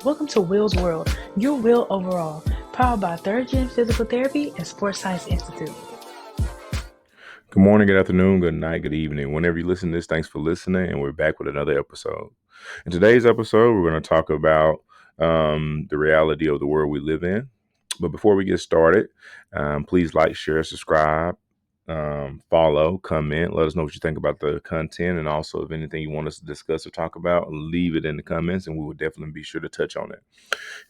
Welcome to Will's World, your will overall, powered by Third Gen Physical Therapy and Sports Science Institute. Good morning, good afternoon, good night, good evening. Whenever you listen to this, thanks for listening, and we're back with another episode. In today's episode, we're going to talk about the reality of the world we live in. But before we get started, please like, share, subscribe, follow, comment. Let us know what you think about the content, and also if anything you want us to discuss or talk about, leave it in the comments, and we will definitely be sure to touch on it.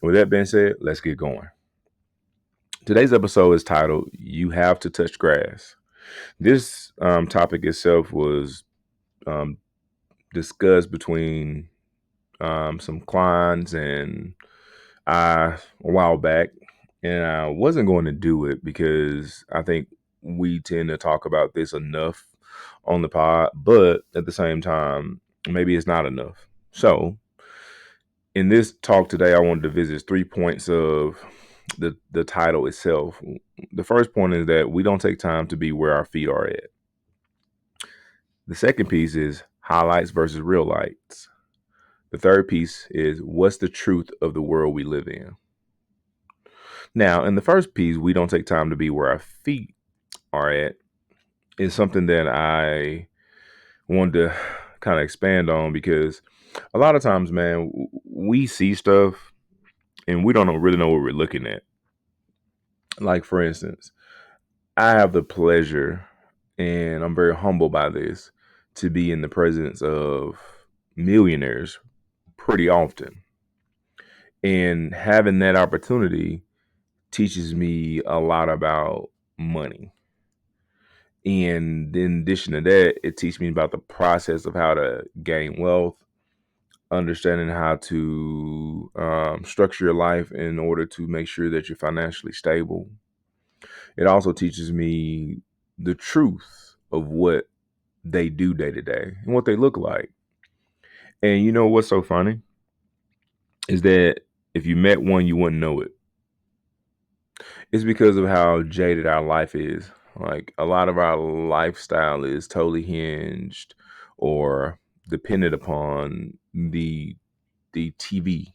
And with that being said, let's get going. Today's episode is titled, You Have to Touch Grass. This topic itself was um, discussed between some clients and I a while back, and I wasn't going to do it because I think we tend to talk about this enough on the pod, but at the same time, maybe it's not enough. So, in this talk today, I wanted to visit 3 points of the title itself. The first point is that we don't take time to be where our feet are at. The second piece is highlights versus real lights. The third piece is what's the truth of the world we live in. Now, in the first piece, we don't take time to be where our feet are at, is something that I wanted to kind of expand on because a lot of times, man, we see stuff and we don't really know what we're looking at. Like, for instance, I have the pleasure, and I'm very humbled by this, to be in the presence of millionaires pretty often. And having that opportunity teaches me a lot about money. And in addition to that, it teaches me about the process of how to gain wealth, understanding how to structure your life in order to make sure that you're financially stable. It also teaches me the truth of what they do day to day and what they look like. And you know what's so funny is that if you met one, you wouldn't know it. It's because of how jaded our life is. Like a lot of our lifestyle is totally hinged or dependent upon the TV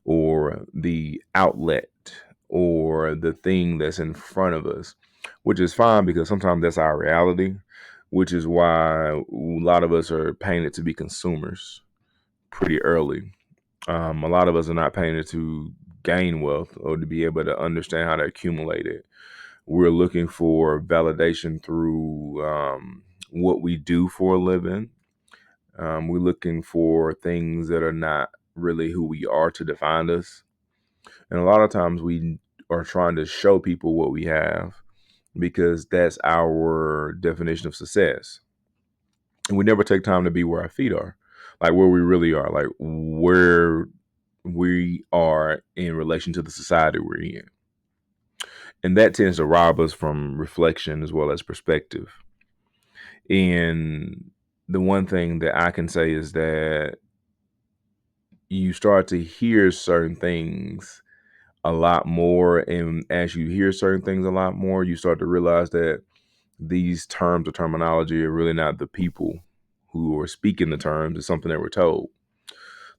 or the outlet or the thing that's in front of us, which is fine because sometimes that's our reality, which is why a lot of us are painted to be consumers pretty early. A lot of us are not painted to gain wealth or to be able to understand how to accumulate it. We're looking for validation through what we do for a living. We're looking for things that are not really who we are to define us. And a lot of times we are trying to show people what we have because that's our definition of success. And we never take time to be where our feet are, like where we really are, like where we are in relation to the society we're in. And that tends to rob us from reflection as well as perspective. And the one thing that I can say is that you start to hear certain things a lot more. And as you hear certain things a lot more, you start to realize that these terms or terminology are really not the people who are speaking the terms. It's something that we're told.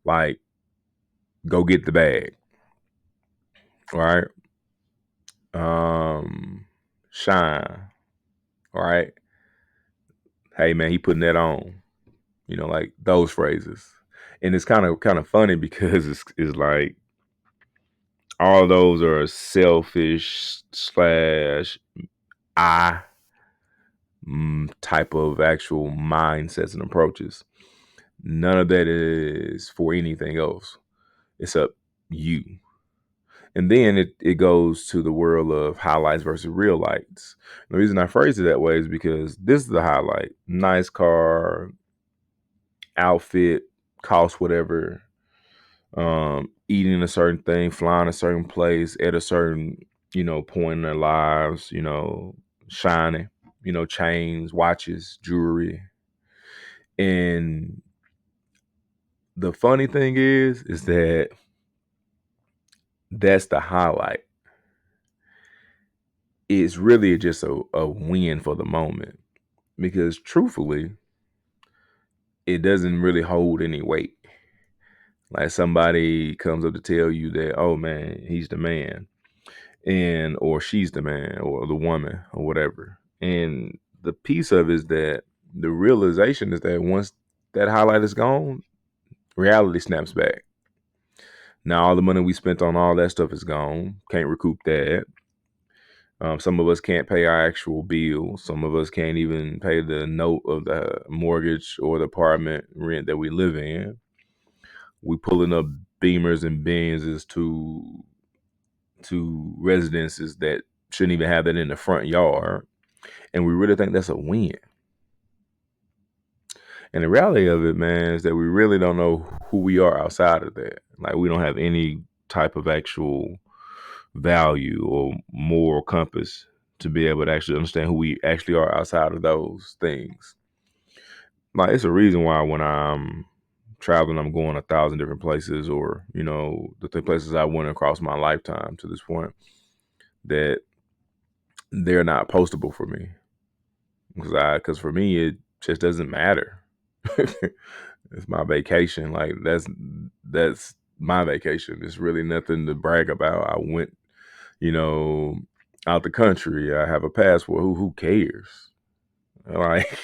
Like, go get the bag. All right. Shine. All right. Hey man, he putting that on. Like those phrases. And it's kind of funny because it's like all those are selfish slash I type of actual mindsets and approaches. None of that is for anything else except you. And then it goes to the world of highlights versus real lights. The reason I phrase it that way is because this is the highlight. Nice car, outfit, cost whatever, eating a certain thing, flying a certain place at a certain, point in their lives, shining, chains, watches, jewelry. And the funny thing is that that's the highlight. It's really just a win for the moment because truthfully, it doesn't really hold any weight. Like somebody comes up to tell you that, oh man, he's the man, and or she's the man or the woman or whatever. And the piece of it is that the realization is that once that highlight is gone, reality snaps back. Now all the money we spent on all that stuff is gone. Can't recoup that. Some of us can't pay our actual bills. Some of us can't even pay the note of the mortgage or the apartment rent that we live in. We pulling up Beamers and Benzes to residences that shouldn't even have that in the front yard, and we really think that's a win. And the reality of it, man, is that we really don't know who we are outside of that. Like we don't have any type of actual value or moral compass to be able to actually understand who we actually are outside of those things. Like it's a reason why when I'm traveling, I'm going 1,000 different places, or the places I went across my lifetime to this point, that they're not postable for me because for me it just doesn't matter. It's my vacation. Like that's my vacation. It's really nothing to brag about. I went, you know, out the country. I have a passport. Who cares? Like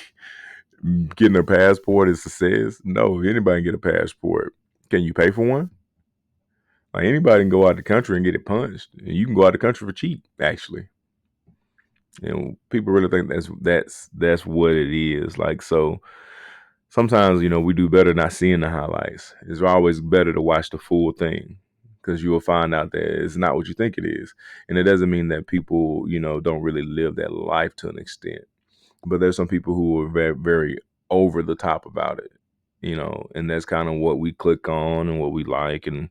getting a passport is success. No, anybody can get a passport. Can you pay for one? Like anybody can go out the country and get it punched. And you can go out the country for cheap, actually. People really think that's what it is. Like so sometimes, we do better not seeing the highlights. It's always better to watch the full thing because you will find out that it's not what you think it is. And it doesn't mean that people, don't really live that life to an extent. But there's some people who are very, very over the top about it, and that's kind of what we click on and what we like and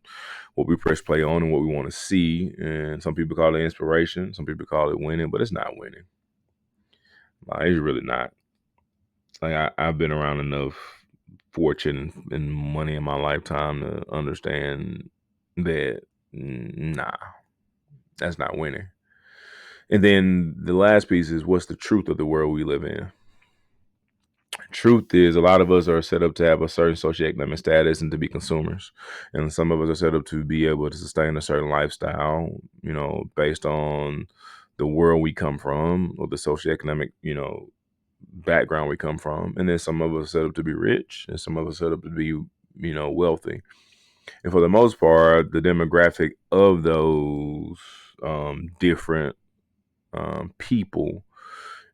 what we press play on and what we want to see. And some people call it inspiration. Some people call it winning, but it's not winning. Like, it's really not. Like I've been around enough fortune and money in my lifetime to understand that nah, that's not winning. And then the last piece is what's the truth of the world we live in. Truth is a lot of us are set up to have a certain socioeconomic status and to be consumers. And some of us are set up to be able to sustain a certain lifestyle, based on the world we come from or the socioeconomic, background we come from. And then some of us set up to be rich and some of us set up to be, wealthy. And for the most part, the demographic of those different people,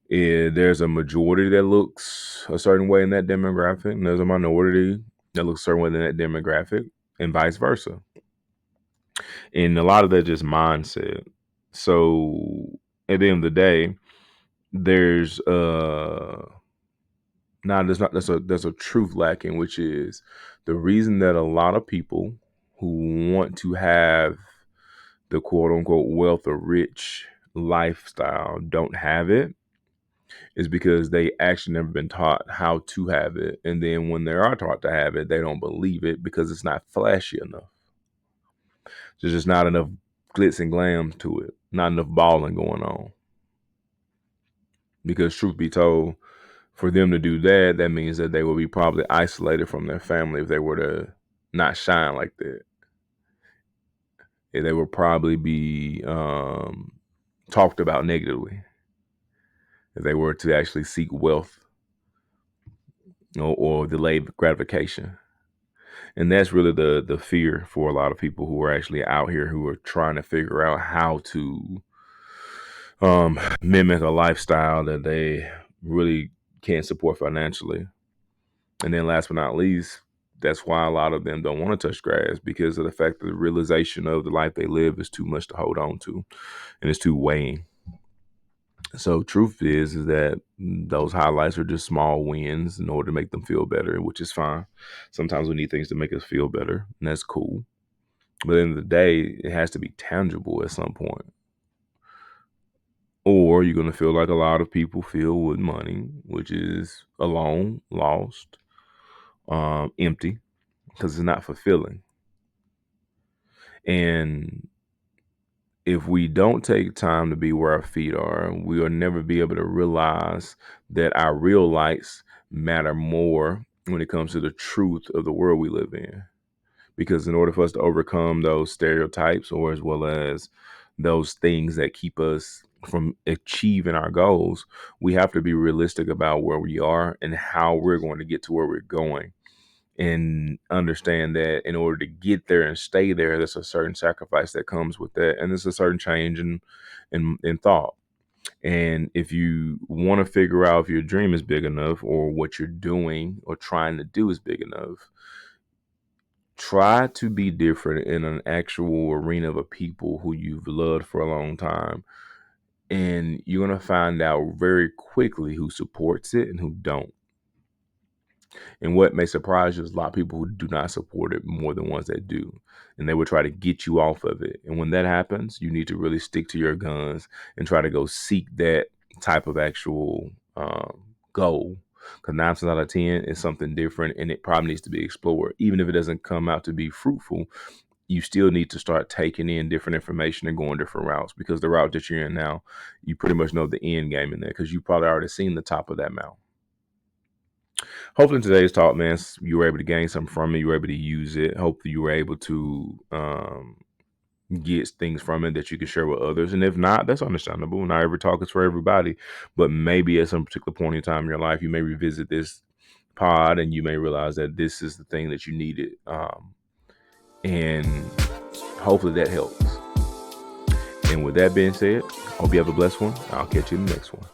there's a majority that looks a certain way in that demographic, and there's a minority that looks a certain way in that demographic, and vice versa. And a lot of that just mindset. So at the end of the day, there's now there's a truth lacking, which is the reason that a lot of people who want to have the quote unquote wealth or rich lifestyle don't have it is because they actually never been taught how to have it. And then when they are taught to have it, they don't believe it because it's not flashy enough. There's just not enough glitz and glam to it, not enough balling going on. Because truth be told, for them to do that, that means that they will be probably isolated from their family if they were to not shine like that. They will probably be talked about negatively if they were to actually seek wealth or delayed gratification. And that's really the fear for a lot of people who are actually out here who are trying to figure out how to mimic a lifestyle that they really can't support financially. And then last but not least, that's why a lot of them don't want to touch grass because of the fact that the realization of the life they live is too much to hold on to and it's too weighing. So truth is that those highlights are just small wins in order to make them feel better, which is fine. Sometimes we need things to make us feel better, and that's cool. But at the end of the day, it has to be tangible at some point. Or you're going to feel like a lot of people feel with money, which is alone, lost, empty, because it's not fulfilling. And if we don't take time to be where our feet are, we will never be able to realize that our real lights matter more when it comes to the truth of the world we live in. because in order for us to overcome those stereotypes, or as well as those things that keep us from achieving our goals, we have to be realistic about where we are and how we're going to get to where we're going, and understand that in order to get there and stay there, there's a certain sacrifice that comes with that, and there's a certain change in thought. And if you want to figure out if your dream is big enough, or what you're doing or trying to do is big enough, try to be different in an actual arena of a people who you've loved for a long time. And you're going to find out very quickly who supports it and who don't. And what may surprise you is a lot of people who do not support it more than ones that do. And they will try to get you off of it. And when that happens, you need to really stick to your guns and try to go seek that type of actual goal. Because 9 times out of 10 is something different, and it probably needs to be explored. Even if it doesn't come out to be fruitful, you still need to start taking in different information and going different routes, because the route that you're in now, you pretty much know the end game in there, because you probably already seen the top of that mountain. Hopefully in today's talk, man, you were able to gain something from it. You were able to use it. Hopefully you were able to get things from it that you can share with others. And if not, that's understandable. Not every talk is for everybody, but maybe at some particular point in time in your life, you may revisit this pod and you may realize that this is the thing that you needed. And hopefully that helps. And with that being said, hope you have a blessed one. I'll catch you in the next one.